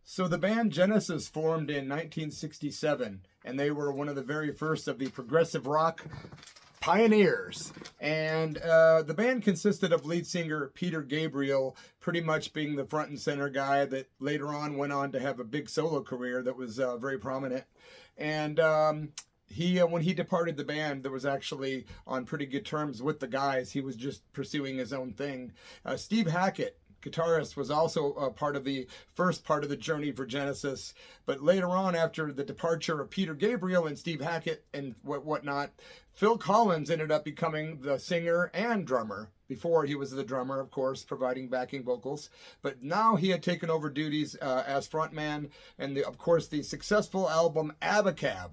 So the band Genesis formed in 1967, and they were one of the very first of the progressive rock pioneers. And the band consisted of lead singer Peter Gabriel, pretty much being the front and center guy that later on went on to have a big solo career that was very prominent. And when he departed the band, that was actually on pretty good terms with the guys. He was just pursuing his own thing. Steve Hackett, guitarist, was also a part of the first part of the journey for Genesis. But later on, after the departure of Peter Gabriel and Steve Hackett and whatnot, Phil Collins ended up becoming the singer and drummer. Before, he was the drummer, of course, providing backing vocals. But now he had taken over duties as frontman. And of course, the successful album ABACAB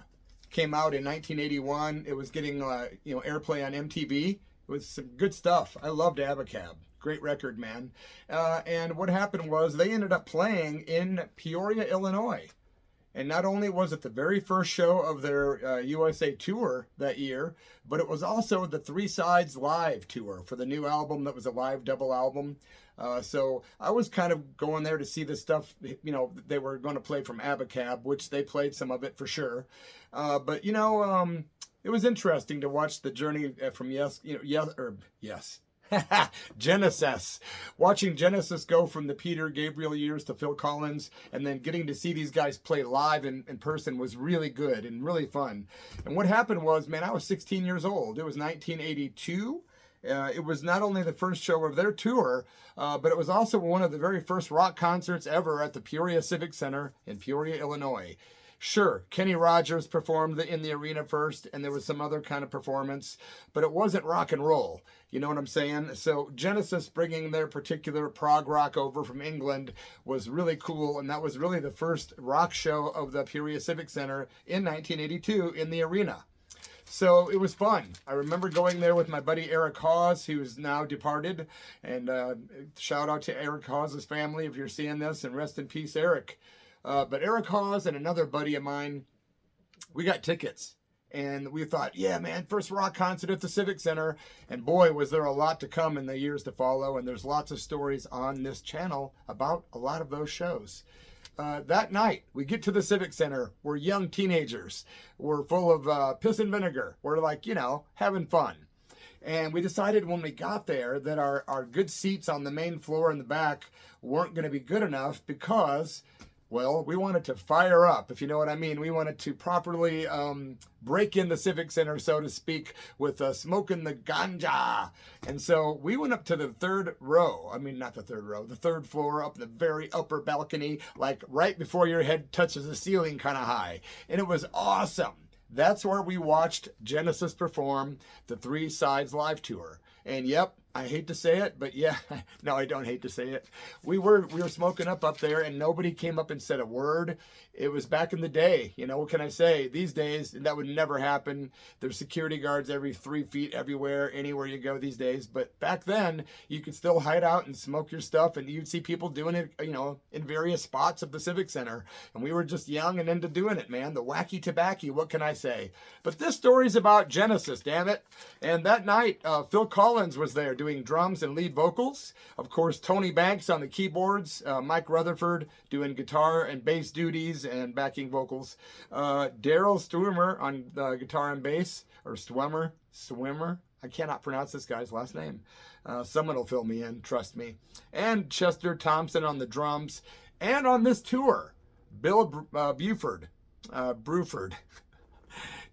came out in 1981. It was getting airplay on MTV. It was some good stuff. I loved ABACAB. Great record, man. And what happened was they ended up playing in Peoria, Illinois. And not only was it the very first show of their USA tour that year, but it was also the Three Sides Live tour for the new album that was a live double album. So I was kind of going there to see the stuff, they were going to play from ABACAB, which they played some of it for sure. But it was interesting to watch the journey from Genesis. Watching Genesis go from the Peter Gabriel years to Phil Collins, and then getting to see these guys play live in person was really good and really fun. And what happened was, man, I was 16 years old. It was 1982. It was not only the first show of their tour, but it was also one of the very first rock concerts ever at the Peoria Civic Center in Peoria, Illinois. Sure, Kenny Rogers performed in the arena first, and there was some other kind of performance, but it wasn't rock and roll. You know what I'm saying? So Genesis bringing their particular prog rock over from England was really cool, and that was really the first rock show of the Peoria Civic Center in 1982 in the arena. So it was fun. I remember going there with my buddy Eric Hause, who's now departed, and shout out to Eric Hause's family if you're seeing this, and rest in peace, Eric. But Eric Hause and another buddy of mine, we got tickets. And we thought, yeah, man, first rock concert at the Civic Center. And boy, was there a lot to come in the years to follow. And there's lots of stories on this channel about a lot of those shows. That night, we get to the Civic Center. We're young teenagers. We're full of piss and vinegar. We're like, having fun. And we decided when we got there that our good seats on the main floor in the back weren't going to be good enough because, well, we wanted to fire up, if you know what I mean. We wanted to properly break in the Civic Center, so to speak, with smoking the ganja. And so we went up to the third row. I mean, not the third row, the third floor, up the very upper balcony, like right before your head touches the ceiling kind of high. And it was awesome. That's where we watched Genesis perform the Three Sides Live tour. And yep, I hate to say it, but yeah, no, I don't hate to say it. We were smoking up there, and nobody came up and said a word. It was back in the day, what can I say? These days, that would never happen. There's security guards every 3 feet everywhere, anywhere you go these days. But back then, you could still hide out and smoke your stuff, and you'd see people doing it, in various spots of the Civic Center. And we were just young and into doing it, man. The wacky tobacco, what can I say? But this story's about Genesis, damn it. And that night, Phil Collins was there doing drums and lead vocals. Of course, Tony Banks on the keyboards, Mike Rutherford doing guitar and bass duties and backing vocals, Daryl Stwimmer on the guitar and bass, or Swimmer. I cannot pronounce this guy's last name. Someone will fill me in, trust me. And Chester Thompson on the drums. And on this tour, Bill Bruford.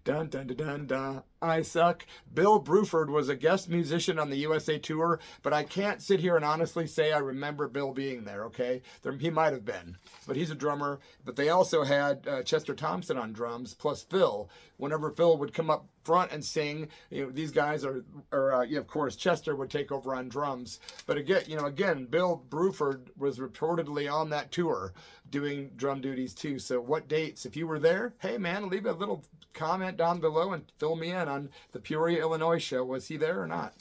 Dun, dun, dun, dun, dun. I suck. Bill Bruford was a guest musician on the USA tour, but I can't sit here and honestly say I remember Bill being there, okay? He might have been, but he's a drummer. But they also had Chester Thompson on drums, plus Phil. Whenever Phil would come up front and sing, these guys of course, Chester would take over on drums. But again, Bill Bruford was reportedly on that tour doing drum duties too. So what dates? If you were there, hey man, leave a little comment down below and fill me in on the Peoria, Illinois show. Was he there or not?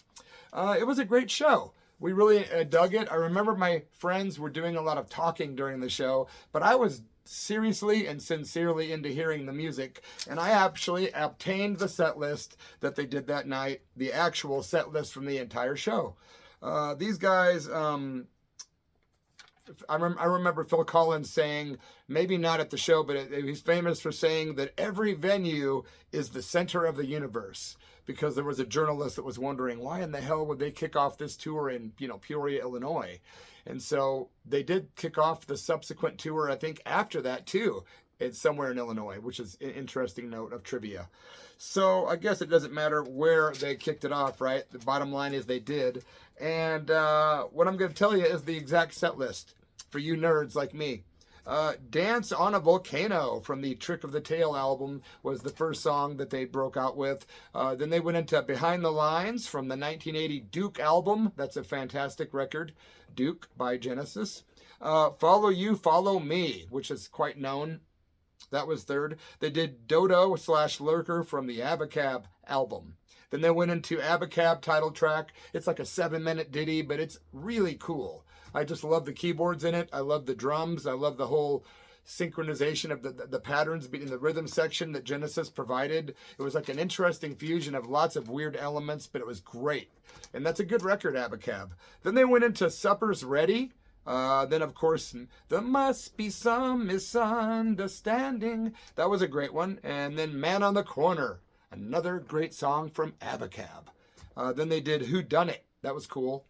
It was a great show. We really dug it. I remember my friends were doing a lot of talking during the show, but I was seriously and sincerely into hearing the music, and I actually obtained the set list that they did that night, the actual set list from the entire show. These guys, I remember Phil Collins saying, maybe not at the show, but he's famous for saying that every venue is the center of the universe, because there was a journalist that was wondering why in the hell would they kick off this tour in, Peoria, Illinois. And so they did kick off the subsequent tour, I think, after that too. It's somewhere in Illinois, which is an interesting note of trivia. So I guess it doesn't matter where they kicked it off, right? The bottom line is they did. And what I'm going to tell you is the exact set list for you nerds like me. Dance on a Volcano from the Trick of the Tail album was the first song that they broke out with. Then they went into Behind the Lines from the 1980 Duke album. That's a fantastic record, Duke by Genesis. Follow You, Follow Me, which is quite known. That was third. They did Dodo/Lurker from the ABACAB album. Then they went into ABACAB title track. It's like a 7-minute ditty, but it's really cool. I just love the keyboards in it. I love the drums. I love the whole synchronization of the patterns in the rhythm section that Genesis provided. It was like an interesting fusion of lots of weird elements, but it was great. And that's a good record, ABACAB. Then they went into Supper's Ready. Then, of course, There Must Be Some Misunderstanding. That was a great one. And then Man on the Corner, another great song from ABACAB. Then they did Who Done It. That was cool.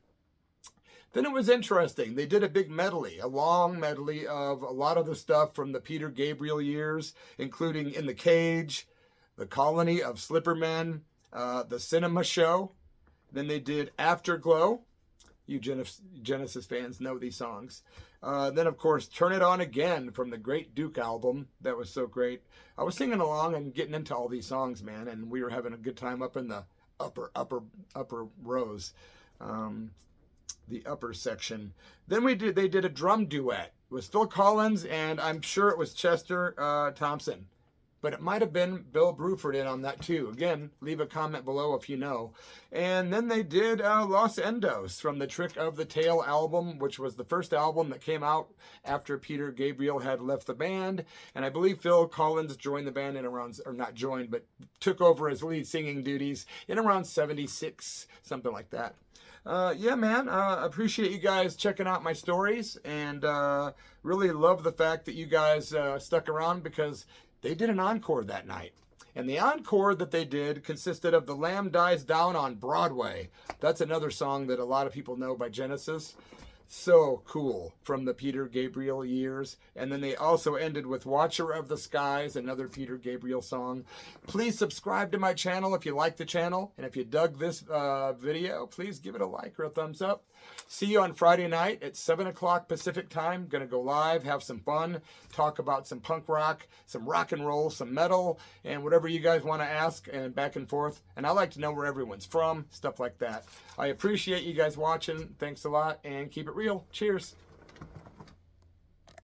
Then it was interesting. They did a big medley, a long medley of a lot of the stuff from the Peter Gabriel years, including In the Cage, The Colony of Slippermen, The Cinema Show. Then they did Afterglow. You Genesis fans know these songs. Then, of course, Turn It On Again from the great Duke album. That was so great. I was singing along and getting into all these songs, man, and we were having a good time up in the upper rows, the upper section. Then they did a drum duet. It was Phil Collins, and I'm sure it was Chester Thompson. But it might have been Bill Bruford in on that too. Again, leave a comment below if you know. And then they did Los Endos from the Trick of the Tail album, which was the first album that came out after Peter Gabriel had left the band. And I believe Phil Collins joined the band in around, or not joined, but took over his lead singing duties in around 76, something like that. Yeah, man, appreciate you guys checking out my stories, and really love the fact that you guys stuck around, because they did an encore that night. And the encore that they did consisted of The Lamb Dies Down on Broadway. That's another song that a lot of people know by Genesis. So cool, from the Peter Gabriel years. And then they also ended with Watcher of the Skies, another Peter Gabriel song. Please subscribe to my channel if you like the channel. And if you dug this video, please give it a like or a thumbs up. See you on Friday night at 7 o'clock Pacific time. Gonna go live, have some fun, talk about some punk rock, some rock and roll, some metal, and whatever you guys want to ask, and back and forth. And I like to know where everyone's from, stuff like that. I appreciate you guys watching. Thanks a lot, and keep it real. Cheers.